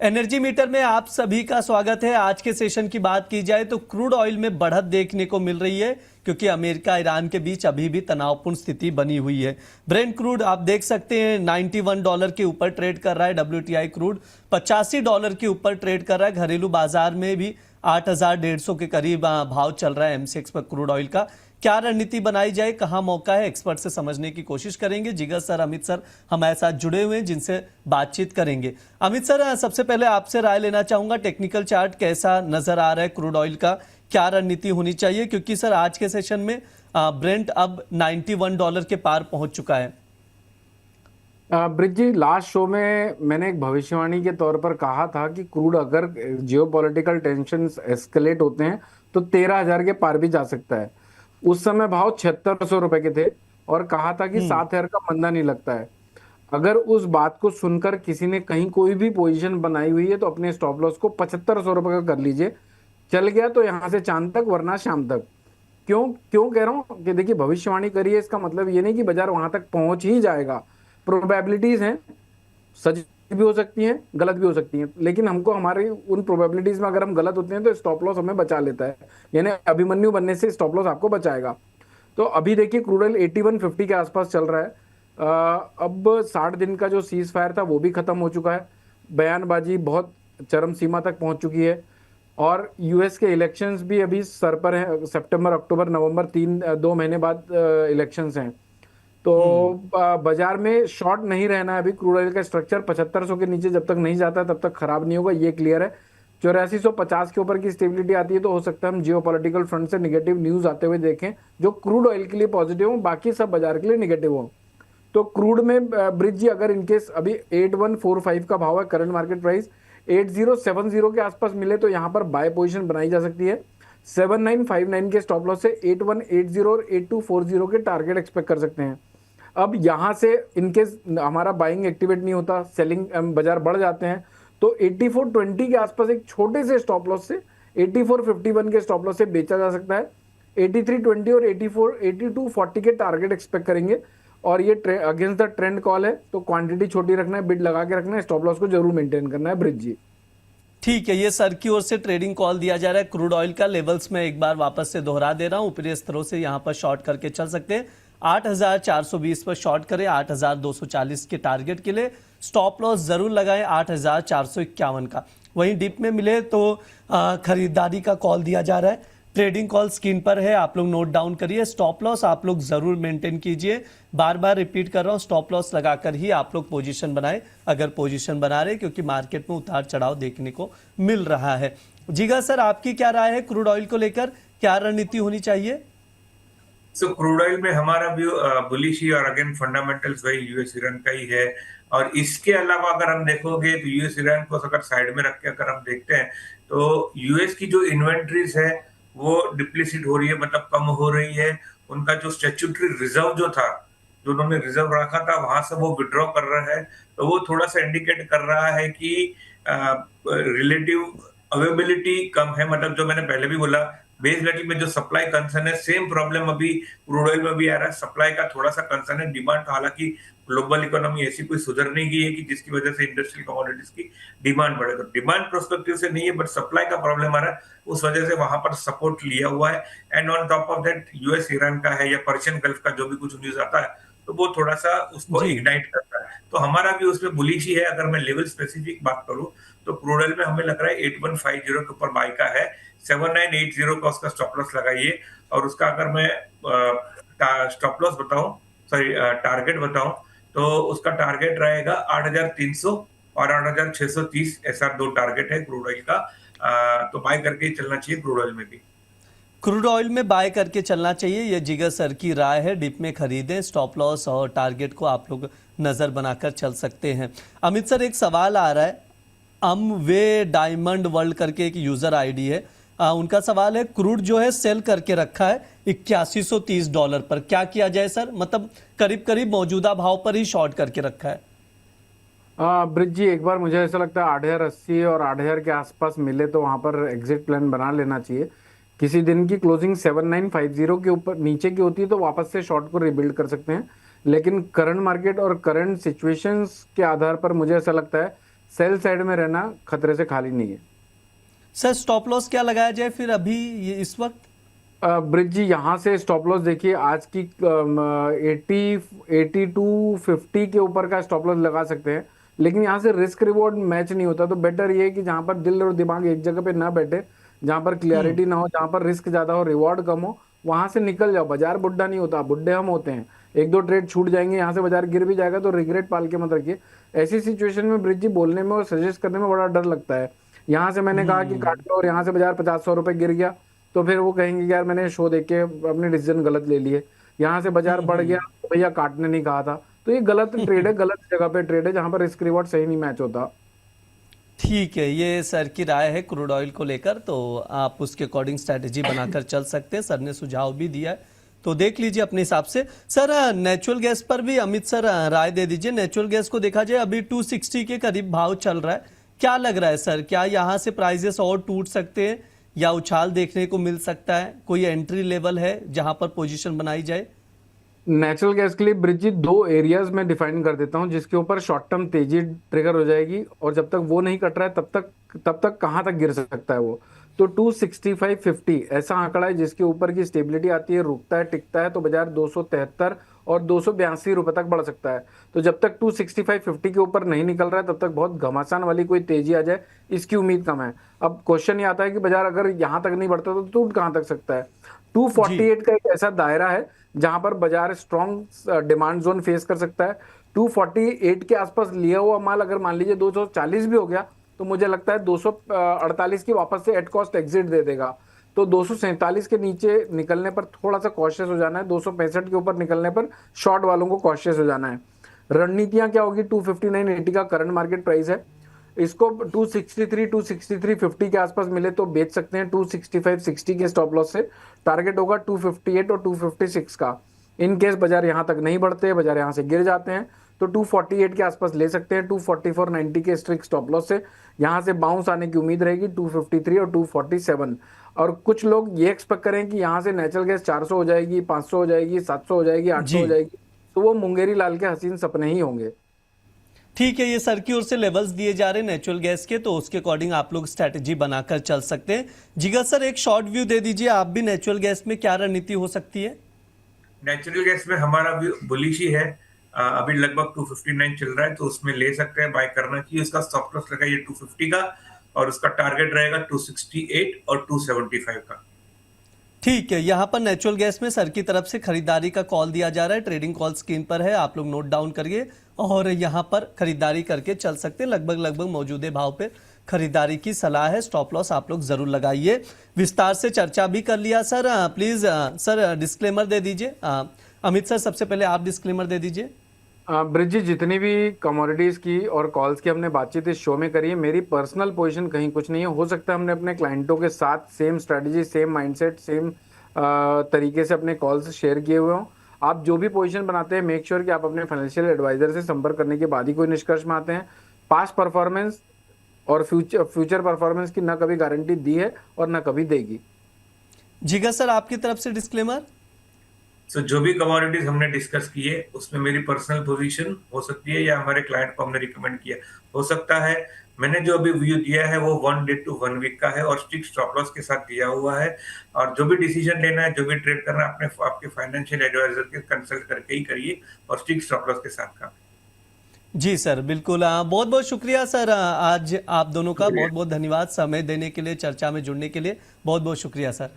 Energy meter में आप सभी का स्वागत है। आज के सेशन की बात की जाए तो क्रूड ऑयल में बढ़त देखने को मिल रही है क्योंकि अमेरिका ईरान के बीच अभी भी तनावपूर्ण स्थिति बनी हुई है। ब्रेंट क्रूड आप देख सकते हैं $91 के ऊपर ट्रेड कर रहा है। WTI क्रूड $85 के ऊपर ट्रेड कर रहा है। घरेलू बाजार में भी 8,150 के करीब भाव चल रहा है MCX पर क्रूड ऑयल का। क्या रणनीति बनाई जाए, कहां मौका है, एक्सपर्ट से समझने की कोशिश करेंगे। जिगर सर, अमित सर हमारे साथ जुड़े हुए हैं जिनसे बातचीत करेंगे। अमित सर, सबसे पहले आपसे राय लेना चाहूंगा, टेक्निकल चार्ट कैसा नजर आ रहा है क्रूड ऑयल का, क्या रणनीति होनी चाहिए, क्योंकि सर आज के सेशन में ब्रेंट अब $91 के पार पहुंच चुका है। ब्रिज जी, लास्ट शो में मैंने एक भविष्यवाणी के तौर पर कहा था कि क्रूड अगर जियोपॉलिटिकल टेंशन एस्केलेट होते हैं तो 13,000 के पार भी जा सकता है। उस समय भाव 7600 रुपए के थे और कहा था कि 7,000 का मंदा नहीं लगता है। अगर उस बात को सुनकर किसी ने कहीं कोई भी पोजीशन बनाई हुई है तो अपने स्टॉप लॉस को 7500 रुपए का कर लीजिए। चल गया तो यहां से चांद तक, वरना शाम तक। क्यों क्यों कह रहा हूं कि देखिए, भविष्यवाणी करिए, इसका मतलब ये नहीं कि बाजार वहां तक पहुंच ही जाएगा। प्रोबेबिलिटीज हैं, सच भी हो सकती हैं, गलत भी हो सकती हैं, लेकिन हमको हमारी उन प्रोबेबिलिटीज में अगर हम गलत होते हैं तो स्टॉप लॉस हमें बचा लेता है। यानी अभिमन्यु बनने से स्टॉप लॉस आपको बचाएगा। तो अभी देखिए, क्रूड ऑयल 8150 के आसपास चल रहा है। अब 60 दिन का जो सीज फायर था वो भी खत्म हो चुका है। बयानबाजी बहुत चरम सीमा तक पहुंच चुकी है और यूएस के इलेक्शंस भी अभी सर पर हैं। सितंबर, अक्टूबर, नवंबर, 2 महीने बाद इलेक्शंस हैं। तो बाजार में शॉर्ट नहीं रहना है। अभी क्रूड ऑयल का स्ट्रक्चर 7500 के नीचे जब तक नहीं जाता तब तक खराब नहीं होगा, ये क्लियर है। 8450 के ऊपर की स्टेबिलिटी आती है तो हो सकता है हम जियोपॉलिटिकल फ्रंट से नेगेटिव न्यूज आते हुए देखें जो क्रूड ऑयल के लिए पॉजिटिव हो, बाकी सब बाजार के लिए नेगेटिव हो। तो क्रूड में ब्रिज जी, अगर इनकेस अभी 8145 का भाव है, करंट मार्केट प्राइस 8070 के आसपास मिले तो यहाँ पर बाय पोजीशन बनाई जा सकती है। 7959 के स्टॉप लॉस से 8180 और 8240 के टारगेट एक्सपेक्ट कर सकते हैं। अब यहां से इनकेस हमारा बाइंग एक्टिवेट नहीं होता, सेलिंग बाजार बढ़ जाते हैं, तो 8420 के आसपास एक छोटे से स्टॉप लॉस से 8451 के स्टॉप लॉस से बेचा जा सकता है। 8320 और 8240 के टारगेट एक्सपेक्ट करेंगे और ये अगेंस्ट द ट्रेंड कॉल है, तो क्वांटिटी छोटी रखना है, बिड लगा के रखना है, स्टॉप लॉस को जरूर मेंटेन करना है। ब्रिज जी ठीक है, ये सर की ओर से ट्रेडिंग कॉल दिया जा रहा है। क्रूड ऑयल का लेवल्स में एक बार वापस से दोहरा दे रहा हूं, ऊपरी स्तरों से यहां पर शॉर्ट करके चल सकते हैं। 8,420 पर शॉर्ट करें, 8,240 के टारगेट के लिए स्टॉप लॉस जरूर लगाएं 8,451 का। वहीं डिप में मिले तो खरीदारी का कॉल दिया जा रहा है। ट्रेडिंग कॉल स्क्रीन पर है, आप लोग नोट डाउन करिए। स्टॉप लॉस आप लोग जरूर मेंटेन कीजिए। बार बार रिपीट कर रहा हूं, स्टॉप लॉस लगाकर ही आप लोग पोजीशन बनाएं अगर पोजीशन बना रहे, क्योंकि मार्केट में उतार चढ़ाव देखने को मिल रहा है। जिगर सर, आपकी क्या राय है क्रूड ऑयल को लेकर, क्या रणनीति होनी चाहिए? क्रूड ऑयल में हमारा व्यू बुलिश ही, और अगेन फंडामेंटल्स वही यूएस ईरान का ही है। और इसके अलावा अगर हम देखोगे तो यूएस ईरान को अगर साइड में रख के अगर हम देखते हैं तो यूएस की जो इन्वेंट्रीज है वो डिप्लीसिट हो रही है, मतलब कम हो रही है। उनका जो स्टैट्यूटरी रिजर्व जो था, जो उन्होंने रिजर्व रखा था, वहां से वो विड्रॉ कर रहा है। तो वो थोड़ा सा इंडिकेट कर रहा है कि रिलेटिव अवेलेबिलिटी कम है। मतलब जो मैंने पहले भी बोला, बेस मेटल में जो सप्लाई कंसर्न है, सेम प्रॉब्लम अभी क्रूड ऑयल में भी आ रहा है। सप्लाई का थोड़ा सा कंसर्न है, डिमांड, हालांकि ग्लोबल इकोनॉमी ऐसी कोई सुधर नहीं गई है कि जिसकी वजह से इंडस्ट्रियल कमोडिटीज की डिमांड बढ़े। तो डिमांड प्रोस्पेक्टिव से नहीं है, बट सप्लाई का प्रॉब्लम आ रहा है, उस वजह से वहां पर सपोर्ट लिया हुआ है। And on top of that US Iran का है या पर्शियन गल्फ का जो भी कुछ न्यूज आता है तो वो थोड़ा सा उसको इग्नाइट करता है। तो हमारा भी उसमें बुलिश ही है। अगर मैं लेवल स्पेसिफिक बात करूं तो क्रूड ऑयल में हमें लग रहा है 8150 के ऊपर बाय का है। 7980 का उसका स्टॉप लॉस लगाइए। और उसका अगर मैं स्टॉप लॉस बताऊं, सॉरी टारगेट बताऊं, तो उसका टारगेट रहेगा 8,300 और 8,630, ऐसा 2 टारगेट है क्रूड ऑयल का। तो बाय करके चलना चाहिए क्रूड ऑयल में भी। क्रूड ऑयल में बाय करके चलना चाहिए, ये जिगर सर की राय है। डिप में खरीदें, स्टॉप लॉस और टारगेट को आप लोग नजर बनाकर चल सकते हैं। अमित सर, एक सवाल आ रहा है, वे डायमंड वर्ल्ड करके एक यूजर आईडी है, उनका सवाल है, क्रूड जो है सेल करके रखा है $8130 पर, क्या किया जाए सर? मतलब करीब करीब मौजूदा भाव पर ही शॉर्ट करके रखा है। ब्रिज जी, एक बार मुझे ऐसा लगता है 8,080 और 8,000 के आसपास मिले तो वहां पर एग्जिट प्लान बना लेना चाहिए। किसी दिन की क्लोजिंग 7950 के ऊपर नीचे की होती है तो वापस से शॉर्ट को रिबिल्ड कर सकते हैं, लेकिन करंट मार्केट और करंट सिचुएशंस के आधार पर मुझे ऐसा लगता है सेल साइड में रहना खतरे से खाली नहीं है। सर स्टॉप लॉस क्या लगाया जाए फिर अभी इस वक्त? ब्रिज जी यहाँ से स्टॉप लॉस देखिए, आज की 80 टू 50 के ऊपर का स्टॉप लॉस लगा सकते हैं, लेकिन यहाँ से रिस्क रिवॉर्ड मैच नहीं होता। तो बेटर ये है कि जहाँ पर दिल और दिमाग एक जगह पे ना बैठे, जहाँ पर क्लियरिटी ना हो, जहाँ पर रिस्क ज्यादा हो, रिवॉर्ड कम हो, वहां से निकल जाओ। बाजार बुड्ढा नहीं होता, बुड्ढे हम होते हैं। एक दो ट्रेड छूट जाएंगे, यहाँ से बाजार गिर भी जाएगा तो रिग्रेट पाल के मत रखिए। ऐसी सिचुएशन में ब्रिज जी बोलने में और सजेस्ट करने में बड़ा डर लगता है। यहाँ से मैंने कहा कि काट लो और यहाँ से बाजार 50-100 रुपए गिर गया तो फिर वो कहेंगे कि यार मैंने शो देख के अपने डिसीजन गलत ले लिए। यहाँ से बाजार बढ़ गया तो भैया काटने नहीं कहा था। तो ये गलत ट्रेड है, गलत जगह पे ट्रेड है, जहां पर रिस्क रिवॉर्ड सही नहीं मैच होता। ठीक है, ये सर की राय है क्रूड ऑयल को लेकर, तो आप उसके अकॉर्डिंग स्ट्रैटेजी बनाकर चल सकते हैं। सर ने सुझाव भी दिया है, तो देख लीजिए अपने हिसाब से। सर नेचुरल गैस पर भी अमित सर राय दे दीजिए। नेचुरल गैस को देखा जाए अभी 260 के करीब भाव चल रहा है, क्या लग रहा है सर, क्या यहाँ से प्राइजेस और टूट सकते हैं या उछाल देखने को मिल सकता है? कोई एंट्री लेवल है जहां पर पोजीशन बनाई जाए? नेचुरल गैस के लिए ब्रिज जी 2 एरियाज में डिफाइन कर देता हूं जिसके ऊपर शॉर्ट टर्म तेजी ट्रिगर हो जाएगी, और जब तक वो नहीं कट रहा है तब तक कहां तक गिर सकता है वो। तो 265.50 ऐसा आंकड़ा है जिसके ऊपर की स्टेबिलिटी आती है, रुकता है, टिकता है तो बाजार 273 और 282 रुपए तक बढ़ सकता है। तो जब तक 265.50 के ऊपर नहीं निकल रहा है तब तक बहुत घमासान वाली कोई तेजी आ जाए इसकी उम्मीद कम है। अब क्वेश्चन ये आता है कि बाजार अगर यहां तक नहीं बढ़ता तो टूट कहां तक सकता है। 248 का एक ऐसा दायरा है जहां पर बाजार स्ट्रॉन्ग डिमांड जोन फेस कर सकता है। 248 के आसपास लिया हुआ माल अगर मान लीजिए 240 भी हो गया तो मुझे लगता है 248 की वापस से एट कॉस्ट एग्जिट दे देगा। तो 247 के नीचे निकलने पर थोड़ा सा कॉशियस हो जाना है, 265 के ऊपर निकलने पर शॉर्ट वालों को कॉशियस हो जाना है। रणनीतियां क्या होगी? 259.80 का करंट मार्केट प्राइस है, इसको 263-263.50 के आसपास मिले तो बेच सकते हैं। 265-60 के स्टॉप लॉस से टारगेट होगा 258 और 256 का। इन केस बाजार यहां तक नहीं बढ़ते, बाजार यहां से गिर जाते हैं तो 248 के आसपास ले सकते हैं। 244.90 के स्ट्रिक्ट स्टॉप लॉस से यहां से बाउंस आने की उम्मीद रहेगी 253 और 247। और कुछ लोग ये एक्सपेक्ट करें कि यहां से नेचुरल गैस 400 हो जाएगी, 500 हो जाएगी, 700 हो जाएगी, 800 हो जी जाएगी, तो वो मुंगेरी लाल के हसीन सपने ही होंगे। ठीक है, ये सर की ओर से लेवल्स दिए जा रहे हैं नेचुरल गैस के, तो उसके अकॉर्डिंग आप लोग स्ट्रैटेजी बनाकर चल सकते हैं। जिगर सर एक शॉर्ट व्यू दे दीजिए आप भी, नेचुरल गैस में क्या रणनीति हो सकती है? नेचुरल गैस में हमारा व्यू बुलिश ही है। अभी लगभग 259 चल रहा है तो उसमें ले सकते हैं, बाय करना चाहिए। उसका स्टॉप लॉस लगाइए 250 का और उसका टारगेट रहेगा 268 और 275 का। ठीक है, यहाँ पर नेचुरल गैस में सर की तरफ से खरीदारी का कॉल दिया जा रहा है। ट्रेडिंग कॉल स्क्रीन पर है, आप लोग नोट डाउन करिए और यहाँ पर खरीदारी करके चल सकते हैं। लगभग मौजूदा भाव पे खरीदारी की सलाह है। स्टॉप लॉस आप लोग जरूर लगाइए। विस्तार से चर्चा भी कर लिया सर। प्लीज सर डिस्क्लेमर दे दीजिए। अमित सर सबसे पहले आप डिस्क्लेमर दे दीजिए। ब्रिज जी जितनी भी कमोडिटीज की और कॉल्स की हमने बातचीत इस शो में करी है, मेरी पर्सनल पोजीशन कहीं कुछ नहीं है। हो सकता है हमने अपने क्लाइंटों के साथ same strategy, same mindset, same तरीके से अपने कॉल्स शेयर किए हुए हों। आप जो भी पोजीशन बनाते हैं मेक श्योर कि आप अपने फाइनेंशियल एडवाइजर से संपर्क करने के बाद ही कोई निष्कर्ष में आते हैं। पास्ट परफॉर्मेंस और फ्यूचर परफॉर्मेंस की ना कभी गारंटी दी है और ना कभी देगी। जिगर सर आपकी तरफ से डिस्क्लेमर। सो जो भी कमोडिटीज हमने डिस्कस किए उसमें मेरी पर्सनल पोजीशन हो सकती है या हमारे क्लाइंट को हमने रिकमेंड किया हो सकता है। मैंने जो अभी व्यू दिया है वो 1 डे टू 1 वीक का है और स्ट्रिक्ट स्टॉप लॉस के साथ दिया हुआ है। और जो भी डिसीजन लेना है, जो भी ट्रेड करना है, आपके फाइनेंशियल एडवाइजर के कंसल्ट करके ही करिए और स्ट्रिक्ट स्टॉप लॉस के साथ काम। जी सर बिल्कुल। बहुत बहुत शुक्रिया सर, आज आप दोनों का बहुत बहुत धन्यवाद समय देने के लिए, चर्चा में जुड़ने के लिए बहुत बहुत शुक्रिया सर।